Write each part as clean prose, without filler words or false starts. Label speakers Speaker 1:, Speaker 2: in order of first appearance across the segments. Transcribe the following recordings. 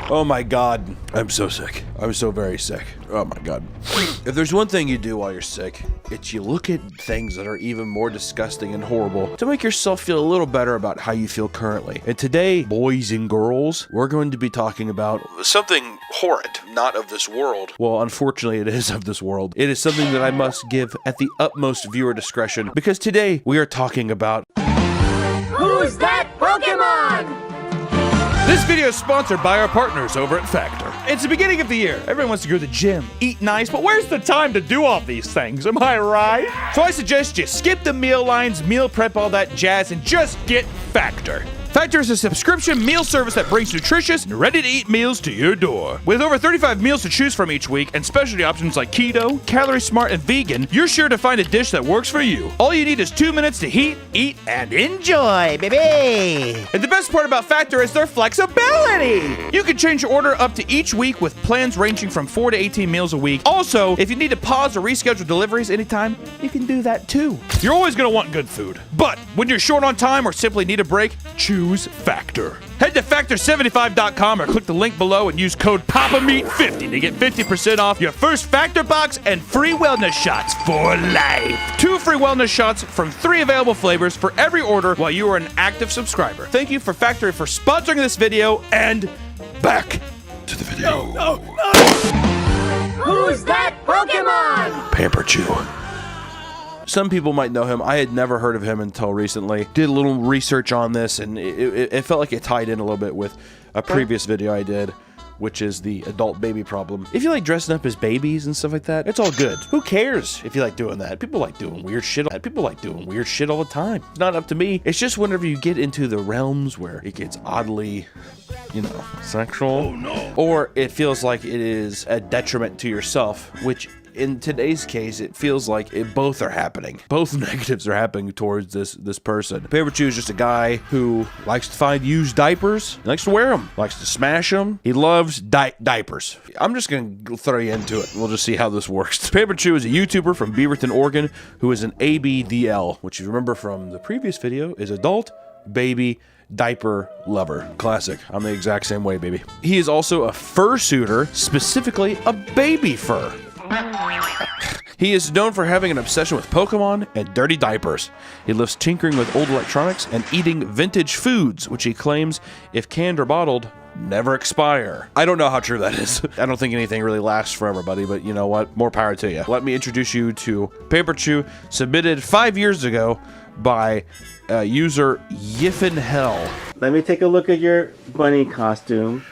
Speaker 1: Oh my God, I'm so sick. I'm so very sick. Oh my God. If there's one thing you do while you're sick, it's you look at things that are even more disgusting and horrible to make yourself feel a little better about how you feel currently. And today, boys and girls, we're going to be talking about something horrid, not of this world. Well, unfortunately, it is of this world. It is something that I must give at the utmost viewer discretion, because today we are talking about...
Speaker 2: Who's that Pokemon?
Speaker 3: This video is sponsored by our partners over at Factor. It's the beginning of the year. Everyone wants to go to the gym, eat nice, but where's the time to do all these things? Am I right? So I suggest you skip the meal lines, meal prep, all that jazz, and just get Factor. Factor is a subscription meal service that brings nutritious and ready-to-eat meals to your door. With over 35 meals to choose from each week and specialty options like keto, calorie smart, and vegan, you're sure to find a dish that works for you. All you need is 2 minutes to heat, eat, and enjoy, baby! And the best part about Factor is their flexibility! You can change your order up to each week with plans ranging from 4 to 18 meals a week. Also, if you need to pause or reschedule deliveries anytime, you can do that too. You're always going to want good food, but when you're short on time or simply need a break, choose Factor. Head to Factor75.com or click the link below and use code PAPAMEAT50 to get 50% off your first Factor box and free wellness shots for life. 2 free wellness shots from 3 available flavors for every order while you are an active subscriber. Thank you for Factor for sponsoring this video, and back to the video.
Speaker 2: Who's that Pokemon?
Speaker 1: Pamper Chew. Some people might know him. I had never heard of him until recently. Did a little research on this, and it felt like it tied in a little bit with a previous video I did, which is the adult baby problem. If you like dressing up as babies and stuff like that, it's all good. Who cares if you like doing that? People like doing weird shit. People like doing weird shit all the time. It's not up to me. It's just whenever you get into the realms where it gets oddly, you know, sexual. Oh no. Or it feels like it is a detriment to yourself, which in today's case, it feels like both are happening. Both negatives are happening towards this person. Pamper Chew is just a guy who likes to find used diapers. He likes to wear them. Likes to smash them. He loves diapers. I'm just going to throw you into it. We'll just see how this works. Pamper Chew is a YouTuber from Beaverton, Oregon, who is an ABDL, which you remember from the previous video is adult baby diaper lover. Classic. I'm the exact same way, baby. He is also a fursuiter, specifically a baby fur. He is known for having an obsession with Pokemon and dirty diapers. He loves tinkering with old electronics and eating vintage foods, which he claims, if canned or bottled, never expire. I don't know how true that is. I don't think anything really lasts forever, buddy, but you know what? More power to you. Let me introduce you to Pamper Chew, submitted 5 years ago by user Yiffin Hell.
Speaker 4: Let me take a look at your bunny costume.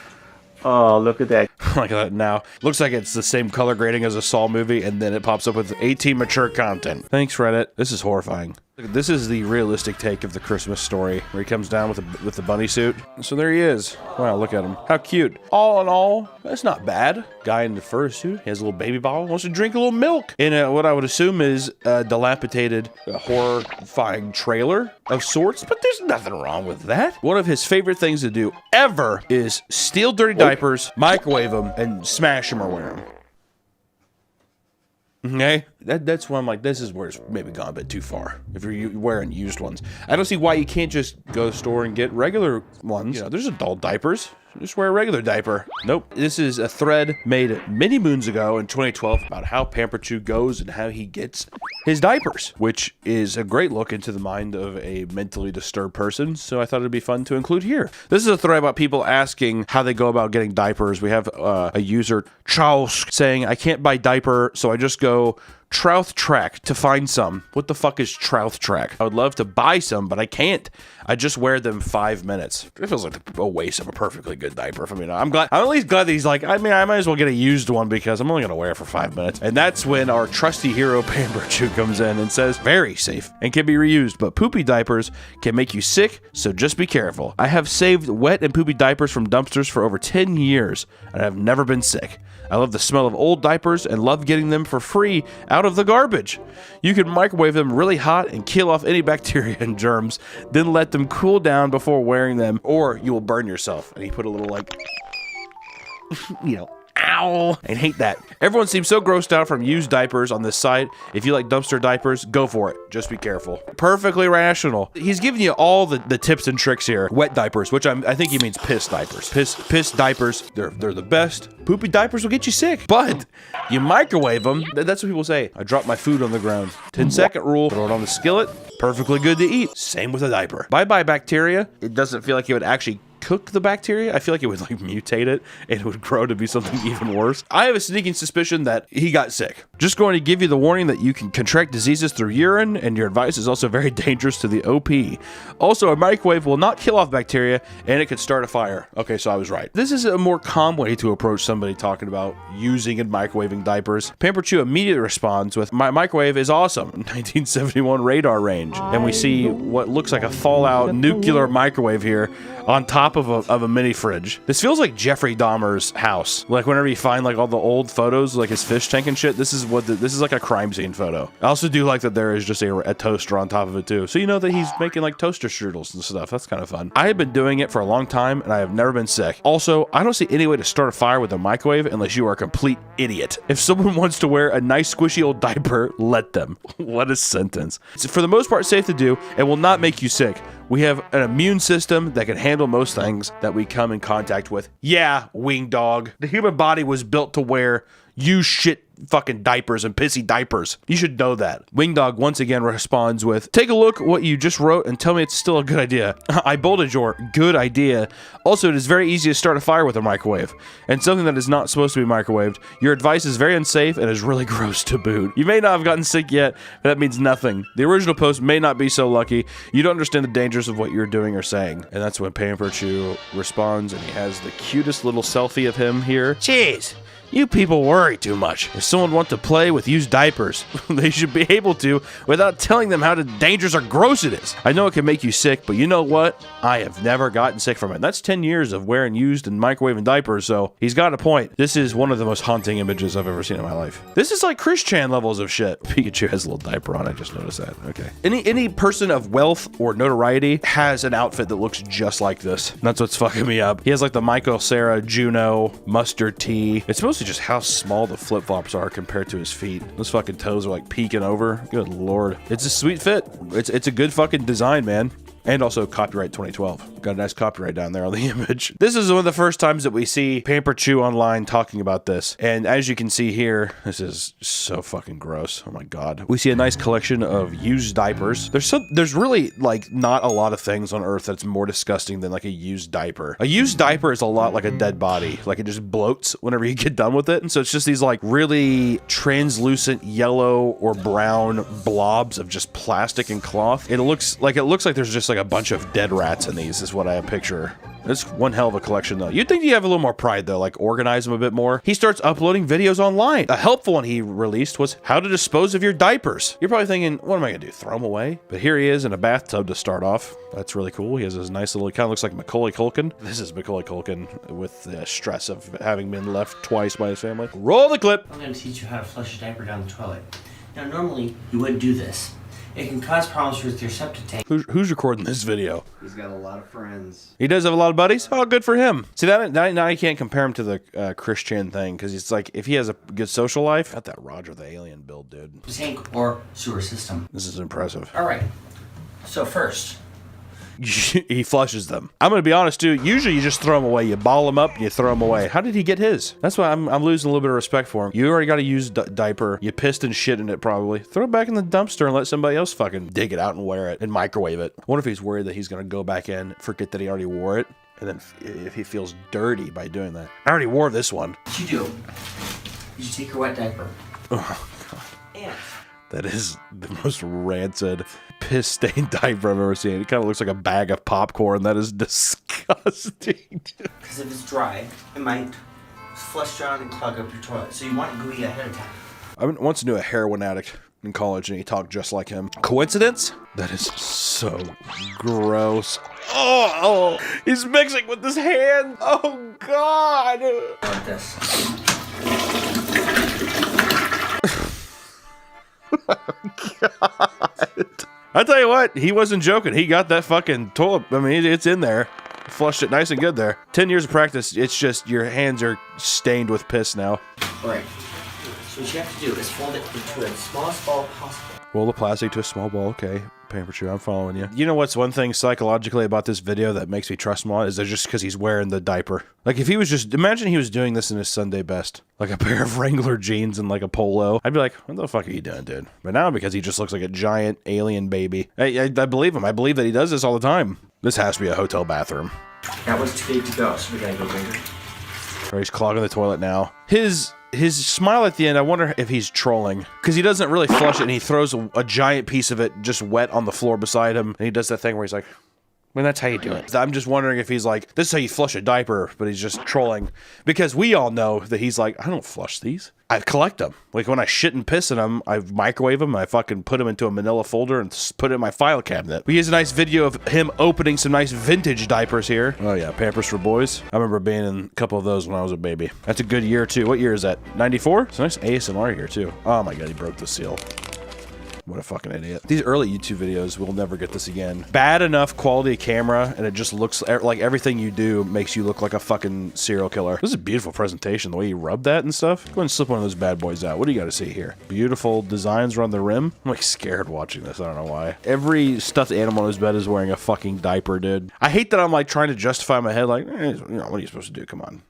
Speaker 4: Oh, look at that.
Speaker 1: Like that now. Looks like it's the same color grading as a Saw movie, and then it pops up with 18 mature content. Thanks, Reddit. This is horrifying. This is the realistic take of the Christmas Story, where he comes down with the bunny suit. So there he is. Wow, look at him. How cute. All in all, that's not bad. Guy in the fursuit, he has a little baby bottle, wants to drink a little milk. In what I would assume is a dilapidated, horrifying trailer of sorts, but there's nothing wrong with that. One of his favorite things to do ever is steal dirty diapers, microwave them, and smash them or wear them. Okay, that's why I'm like, this is where it's maybe gone a bit too far. If you're wearing used ones, I don't see why you can't just go to the store and get regular ones. You know, there's adult diapers. Just wear a regular diaper. Nope. This is a thread made many moons ago in 2012 about how Pamper Chew goes and how he gets his diapers, which is a great look into the mind of a mentally disturbed person. So I thought it'd be fun to include here. This is a thread about people asking how they go about getting diapers. We have a user, Charles, saying, I can't buy diaper, so I just go Trouth Track to find some. What the fuck is Trouth Track? I would love to buy some, but I can't. I just wear them 5 minutes. It feels like a waste of a perfectly good diaper. I mean, I'm at least glad that he's like, I mean, I might as well get a used one because I'm only gonna wear it for 5 minutes. And that's when our trusty hero Pamper Chew comes in and says, very safe and can be reused, but poopy diapers can make you sick, so just be careful. I have saved wet and poopy diapers from dumpsters for over 10 years, and I've never been sick. I love the smell of old diapers and love getting them for free out of the garbage. You can microwave them really hot and kill off any bacteria and germs, then let them cool down before wearing them, or you will burn yourself. And he put a little like, you know, ow. Ow! I hate that. Everyone seems so grossed out from used diapers on this site. If you like dumpster diapers, go for it. Just be careful. Perfectly rational. He's giving you all the tips and tricks here. Wet diapers, which I think he means piss diapers. Piss diapers, they're the best. Poopy diapers will get you sick, but you microwave them. That's what people say. I dropped my food on the ground. 10-second rule. Throw it on the skillet. Perfectly good to eat. Same with a diaper. Bye-bye bacteria. It doesn't feel like it would actually cook the bacteria. I feel like it would like mutate it and it would grow to be something even worse. I have a sneaking suspicion that he got sick. Just going to give you the warning that you can contract diseases through urine, and your advice is also very dangerous to the OP. Also, a microwave will not kill off bacteria and it could start a fire. Okay, so I was right. This is a more calm way to approach somebody talking about using and microwaving diapers. Pamper Chew immediately responds with, "My microwave is awesome." 1971 radar range. And we see what looks like a Fallout nuclear microwave here on top of a mini fridge. This feels like Jeffrey Dahmer's house. Like whenever you find like all the old photos, like his fish tank and shit, this is like a crime scene photo. I also do like that there is just a toaster on top of it too. So you know that he's making like toaster strudels and stuff. That's kind of fun. I have been doing it for a long time and I have never been sick. Also, I don't see any way to start a fire with a microwave unless you are a complete idiot. If someone wants to wear a nice squishy old diaper, let them. What a sentence. It's for the most part safe to do and will not make you sick. We have an immune system that can handle most things that we come in contact with. Yeah, wing dog. The human body was built to wear used shit fucking diapers and pissy diapers. You should know that. Wingdog once again responds with, "Take a look what you just wrote and tell me it's still a good idea." I bolded your good idea. Also, it is very easy to start a fire with a microwave, and something that is not supposed to be microwaved. Your advice is very unsafe and is really gross to boot. You may not have gotten sick yet, but that means nothing. The original post may not be so lucky. You don't understand the dangers of what you're doing or saying. And that's when Pamper Chew responds, and he has the cutest little selfie of him here. Jeez. You people worry too much. If someone wants to play with used diapers, they should be able to without telling them how dangerous or gross it is. I know it can make you sick, but you know what? I have never gotten sick from it. That's 10 years of wearing used and microwaving diapers, so he's got a point. This is one of the most haunting images I've ever seen in my life. This is like Chris Chan levels of shit. Pikachu has a little diaper on, I just noticed that. Okay. Any person of wealth or notoriety has an outfit that looks just like this. That's what's fucking me up. He has like the Michael Cera Juno mustard tee. It's mostly just how small the flip-flops are compared to his feet. Those fucking toes are like peeking over. Good lord. It's a sweet fit. It's a good fucking design, man. And also copyright 2012. Got a nice copyright down there on the image. This is one of the first times that we see Pamper Chew online talking about this. And as you can see here, this is so fucking gross. Oh my god. We see a nice collection of used diapers. There's really like not a lot of things on earth that's more disgusting than like a used diaper. A used diaper is a lot like a dead body. Like it just bloats whenever you get done with it. And so it's just these like really translucent yellow or brown blobs of just plastic and cloth. It looks like there's just like a bunch of dead rats in these is what I picture. It's one hell of a collection though. You'd think you have a little more pride though, like organize them a bit more. He starts uploading videos online. A helpful one he released was how to dispose of your diapers. You're probably thinking, what am I gonna do, throw them away? But here he is in a bathtub to start off. That's really cool. He has this nice little, kind of looks like Macaulay Culkin. This is Macaulay Culkin with the stress of having been left twice by his family. Roll the clip.
Speaker 5: I'm gonna teach you how to flush a diaper down the toilet. Now normally you wouldn't do this. It can cause problems with your septic tank.
Speaker 1: Who's recording this video?
Speaker 6: He's got a lot of friends.
Speaker 1: He does have a lot of buddies? Oh, good for him. See, now you can't compare him to the Chris Chan thing, because it's like, if he has a good social life, got that Roger the Alien build, dude.
Speaker 5: Tank or sewer system.
Speaker 1: This is impressive.
Speaker 5: Alright, so first.
Speaker 1: He flushes them. I'm gonna be honest, dude. Usually you just throw them away. You ball them up and you throw them away. How did he get his? That's why I'm losing a little bit of respect for him. You already got to use diaper. You pissed and shit in it probably. Throw it back in the dumpster and let somebody else fucking dig it out and wear it and microwave it. I wonder if he's worried that he's gonna go back in, forget that he already wore it, and then if he feels dirty by doing that. I already wore this one.
Speaker 5: What you do? You take your wet diaper.
Speaker 1: Oh god.
Speaker 5: And
Speaker 1: that is the most rancid, piss-stained diaper I've ever seen. It kind of looks like a bag of popcorn. That is disgusting.
Speaker 5: because if it's dry, it might flush down and clog up your toilet. So you want it gooey ahead of time.
Speaker 1: I once knew a heroin addict in college, and he talked just like him. Coincidence? That is so gross. Oh, he's mixing with his hand. Oh, God.
Speaker 5: Like this.
Speaker 1: God. I tell you what, he wasn't joking. He got that fucking toilet. I mean, it's in there. Flushed it nice and good there. 10 years of practice, it's just your hands are stained with piss now.
Speaker 5: Alright. So what you have to do is fold it into the smallest ball possible.
Speaker 1: Roll the plastic to a small ball. Okay, Pamper Chew, I'm following you. You know what's one thing psychologically about this video that makes me trust him on is that just because he's wearing the diaper. Like if he was just, imagine he was doing this in his Sunday best. Like a pair of Wrangler jeans and like a polo. I'd be like, what the fuck are you doing, dude? But now because he just looks like a giant alien baby. I believe him. I believe that he does this all the time. This has to be a hotel bathroom.
Speaker 5: That was too big to go, so we gotta go bigger.
Speaker 1: Or he's clogging the toilet now. His smile at the end, I wonder if he's trolling. Because he doesn't really flush it, and he throws a giant piece of it just wet on the floor beside him. And he does that thing where he's like, well, that's how you do it. I'm just wondering if he's like, this is how you flush a diaper, but he's just trolling. Because we all know that he's like, I don't flush these. I collect them. Like when I shit and piss in them, I microwave them, I fucking put them into a manila folder and put it in my file cabinet. We use a nice video of him opening some nice vintage diapers here. Oh yeah, Pampers for Boys. I remember being in a couple of those when I was a baby. That's a good year too. What year is that? 94? It's a nice ASMR year too. Oh my god, he broke the seal. What a fucking idiot. These early YouTube videos, we'll never get this again. Bad enough quality camera, and it just looks like everything you do makes you look like a fucking serial killer. This is a beautiful presentation, the way you rub that and stuff. Go ahead and slip one of those bad boys out. What do you got to see here? Beautiful designs around the rim. I'm like scared watching this, I don't know why. Every stuffed animal in his bed is wearing a fucking diaper, dude. I hate that I'm like trying to justify my head, like, you know, what are you supposed to do? Come on.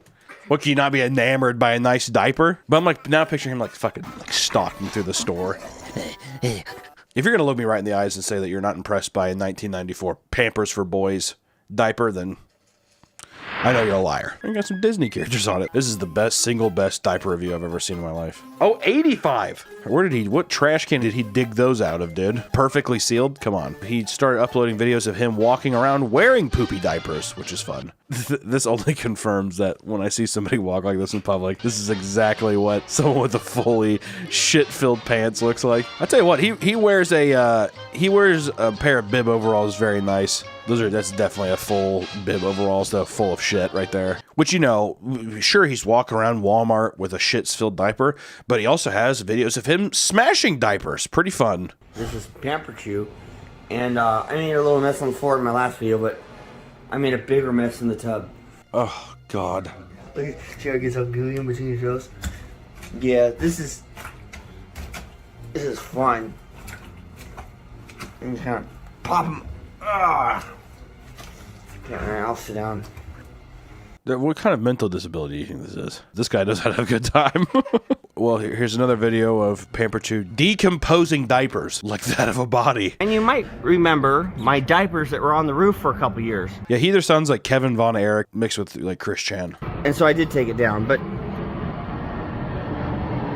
Speaker 1: What, can you not be enamored by a nice diaper? But I'm like, now picturing him like fucking like stalking through the store. If you're gonna look me right in the eyes and say that you're not impressed by a 1994 Pampers for Boys diaper, then I know you're a liar. I got some Disney characters on it. This is the best diaper review I've ever seen in my life. Oh, 85! What trash can did he dig those out of, dude? Perfectly sealed? Come on. He started uploading videos of him walking around wearing poopy diapers, which is fun. This only confirms that when I see somebody walk like this in public, this is exactly what someone with a fully shit-filled pants looks like. I tell you what, he wears a pair of bib overalls, very nice. That's definitely a full bib overalls, though, full of shit right there. Which, you know, sure, he's walking around Walmart with a shit-filled diaper, but he also has videos of him smashing diapers. Pretty fun.
Speaker 5: This is Pamper Chew, and I made a little mess on the floor in my last video, but I made a bigger mess in the tub.
Speaker 1: Oh, God.
Speaker 5: Look, see how it gets all gooey in between your toes? Yeah, this is fun. And just kind of pop them. Ah. Okay, alright, I'll sit down.
Speaker 1: What kind of mental disability do you think this is? This guy knows how to have a good time. Well, here's another video of Pamper Chew decomposing diapers like that of a body.
Speaker 5: And you might remember my diapers that were on the roof for a couple years.
Speaker 1: Yeah, he either sounds like Kevin Von Erich mixed with like Chris Chan.
Speaker 5: And so I did take it down, but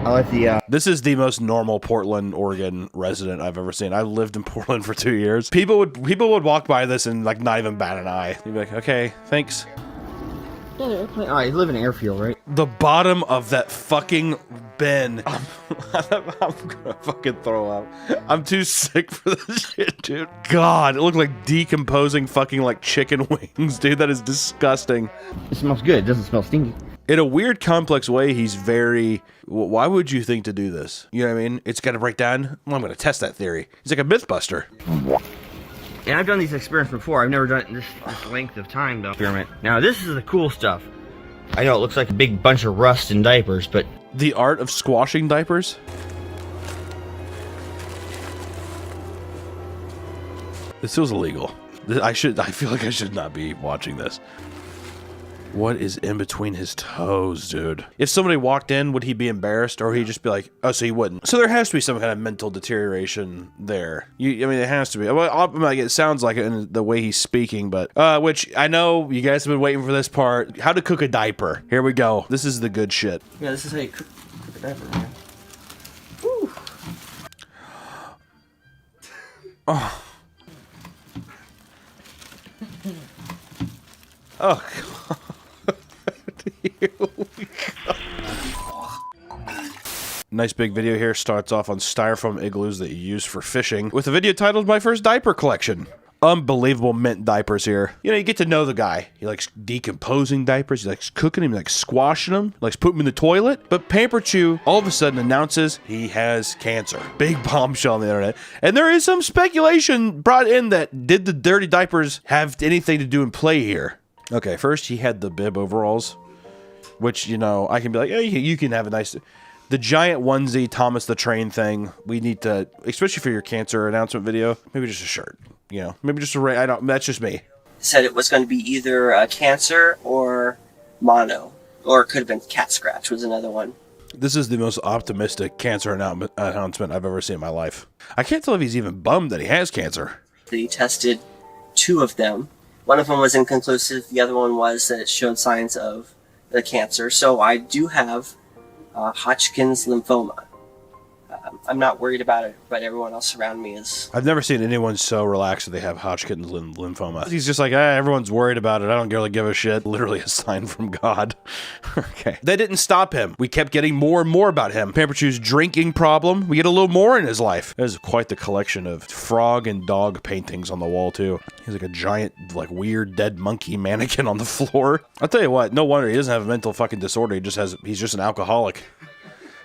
Speaker 5: I like the
Speaker 1: This is the most normal Portland, Oregon resident I've ever seen. I lived in Portland for 2 years. People would walk by this and like not even bat an eye. You'd be like, okay, thanks.
Speaker 5: Oh, you live in an airfield, right?
Speaker 1: The bottom of that fucking bin. I'm gonna fucking throw up. I'm too sick for this shit, dude. God, it looked like decomposing fucking like chicken wings, dude. That is disgusting.
Speaker 5: It smells good. It doesn't smell stinky.
Speaker 1: In a weird, complex way, he's very... Why would you think to do this? You know what I mean? It's got to break down. Well, I'm going to test that theory. He's like a Mythbuster.
Speaker 5: And I've done these experiments before. I've never done it in this length of time, though. Experiment. Now, this is the cool stuff. I know it looks like a big bunch of rust in diapers, but...
Speaker 1: The art of squashing diapers? This feels illegal. I feel like I should not be watching this. What is in between his toes, dude? If somebody walked in, would he be embarrassed, or would he just be like, oh, so he wouldn't? So there has to be some kind of mental deterioration there. I mean, it has to be. Well, like, it sounds like it in the way he's speaking, but, which I know you guys have been waiting for this part. How to cook a diaper. Here we go. This is the good shit.
Speaker 5: Yeah, this is how you cook a diaper, man. Woo.
Speaker 1: Oh. Oh, God. Nice big video here. Starts off on styrofoam igloos that you use for fishing with a video titled My First Diaper Collection. Unbelievable mint diapers here. You know, you get to know the guy. He likes decomposing diapers. He likes cooking them. He likes squashing them. He likes putting them in the toilet. But Pamper Chew all of a sudden announces he has cancer. Big bombshell on the internet. And there is some speculation brought in that did the dirty diapers have anything to do in play here? Okay, first he had the bib overalls, which, you know, I can be like, hey, you can have a nice... The giant onesie Thomas the Train thing, we need to, especially for your cancer announcement video, maybe just a shirt, you know, maybe just a, I don't, that's just me.
Speaker 6: Said it was going to be either cancer or mono, or it could have been cat scratch was another one.
Speaker 1: This is the most optimistic cancer announcement I've ever seen in my life. I can't tell if he's even bummed that he has cancer.
Speaker 6: He tested 2 of them. One of them was inconclusive, the other one was that it showed signs of the cancer. So I do have Hodgkin's lymphoma. I'm not worried about it, but everyone else around me is.
Speaker 1: I've never seen anyone so relaxed that they have Hodgkin's lymphoma. He's just like, everyone's worried about it. I don't really give a shit. Literally a sign from God. Okay. That didn't stop him. We kept getting more and more about him. Pampered Chew's drinking problem. We get a little more in his life. There's quite the collection of frog and dog paintings on the wall, too. He's like a giant, like, weird dead monkey mannequin on the floor. I'll tell you what, no wonder he doesn't have a mental fucking disorder. He's just an alcoholic.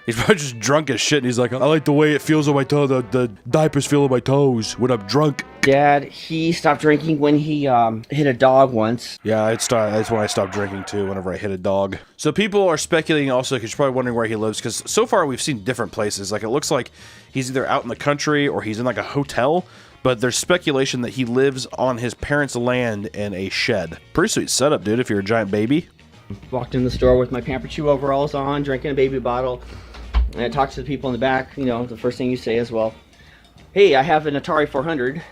Speaker 1: He's probably just drunk as shit, and he's like, I like the way it feels on my toe, the diapers feel on my toes when I'm drunk.
Speaker 5: Dad, he stopped drinking when he hit a dog once.
Speaker 1: Yeah, that's when I stopped drinking too, whenever I hit a dog. So people are speculating also, because you're probably wondering where he lives, because so far we've seen different places. Like, it looks like he's either out in the country or he's in like a hotel, but there's speculation that he lives on his parents' land in a shed. Pretty sweet setup, dude, if you're a giant baby.
Speaker 5: Walked in the store with my Pampered Chew overalls on, drinking a baby bottle. And I talked to the people in the back, you know, the first thing you say is, well, hey, I have an Atari 400.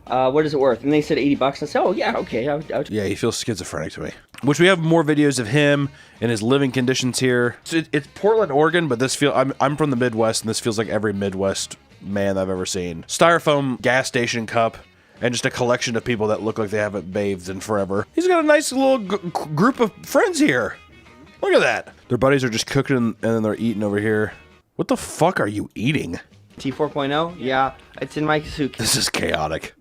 Speaker 5: What is it worth? And they said $80. I said, oh, yeah, okay.
Speaker 1: Yeah, he feels schizophrenic to me. Which we have more videos of him and his living conditions here. So it's Portland, Oregon, but this I'm from the Midwest, and this feels like every Midwest man I've ever seen. Styrofoam gas station cup. And just a collection of people that look like they haven't bathed in forever. He's got a nice little group of friends here. Look at that. Their buddies are just cooking and then they're eating over here. What the fuck are you eating?
Speaker 5: T4.0? Yeah, it's in my suitcase.
Speaker 1: This is chaotic.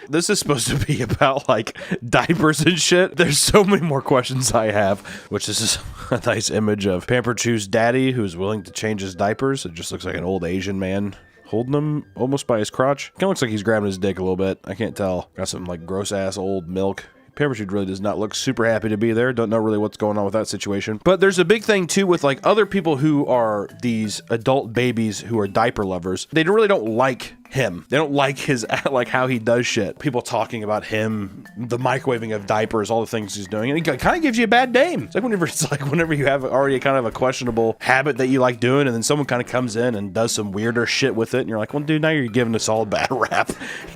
Speaker 1: This is supposed to be about, like, diapers and shit. There's so many more questions I have, which this is a nice image of Pampered Chew's daddy who's willing to change his diapers. It just looks like an old Asian man holding him almost by his crotch. Kind of looks like he's grabbing his dick a little bit. I can't tell. Got some, like, gross-ass old milk. Pampered Chew really does not look super happy to be there. Don't know really what's going on with that situation. But there's a big thing, too, with, like, other people who are these adult babies who are diaper lovers. They really don't like him. They don't like his, like, how he does shit. People talking about him, the microwaving of diapers, all the things he's doing. And it kind of gives you a bad name. It's like whenever you have already kind of a questionable habit that you like doing, and then someone kind of comes in and does some weirder shit with it, and you're like, well, dude, now you're giving us all a bad rap.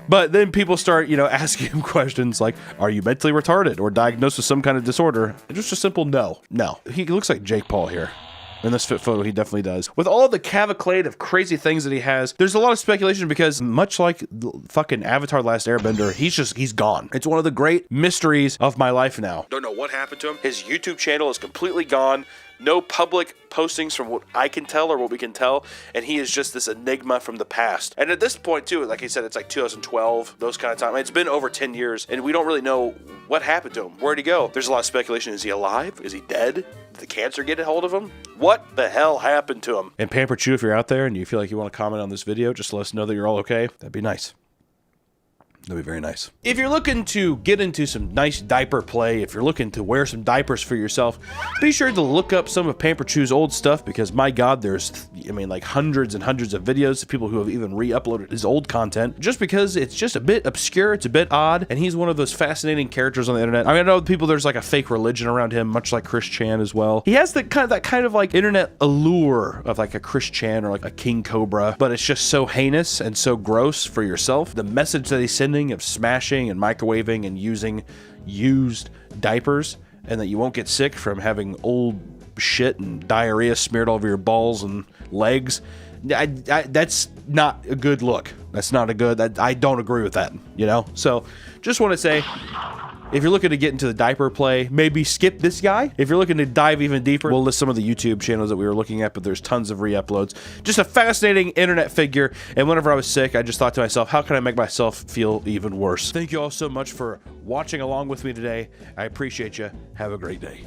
Speaker 1: But then people start, you know, asking him questions like, are you mentally retarded or diagnosed with some kind of disorder? And just a simple no. No. He looks like Jake Paul here. In this fit photo, he definitely does. With all the cavalcade of crazy things that he has, there's a lot of speculation because much like the fucking Avatar Last Airbender, he's gone. It's one of the great mysteries of my life now. Don't know what happened to him. His YouTube channel is completely gone. No public postings from what I can tell or what we can tell, and he is just this enigma from the past. And at this point, too, like I said, it's like 2012, those kind of time. It's been over 10 years, and we don't really know what happened to him. Where'd he go? There's a lot of speculation. Is he alive? Is he dead? Did the cancer get a hold of him? What the hell happened to him? And Pampered Chew, if you're out there and you feel like you want to comment on this video, just let us know that you're all okay. That'd be nice. That'd be very nice. If you're looking to get into some nice diaper play, if you're looking to wear some diapers for yourself, be sure to look up some of Pampered Chew's old stuff because, my God, there's, I mean, like hundreds and hundreds of videos of people who have even re-uploaded his old content just because it's just a bit obscure, it's a bit odd, and he's one of those fascinating characters on the internet. I mean, I know people, there's like a fake religion around him, much like Chris Chan as well. He has that kind of like internet allure of like a Chris Chan or like a King Cobra, but it's just so heinous and so gross for yourself. The message that he's sending of smashing and microwaving and using used diapers, and that you won't get sick from having old shit and diarrhea smeared all over your balls and legs. That's not a good look. That's not a good, I don't agree with that, you know? So just want to say, if you're looking to get into the diaper play, maybe skip this guy. If you're looking to dive even deeper, we'll list some of the YouTube channels that we were looking at, but there's tons of re-uploads. Just a fascinating internet figure, and whenever I was sick, I just thought to myself, how can I make myself feel even worse? Thank you all so much for watching along with me today. I appreciate you. Have a great day.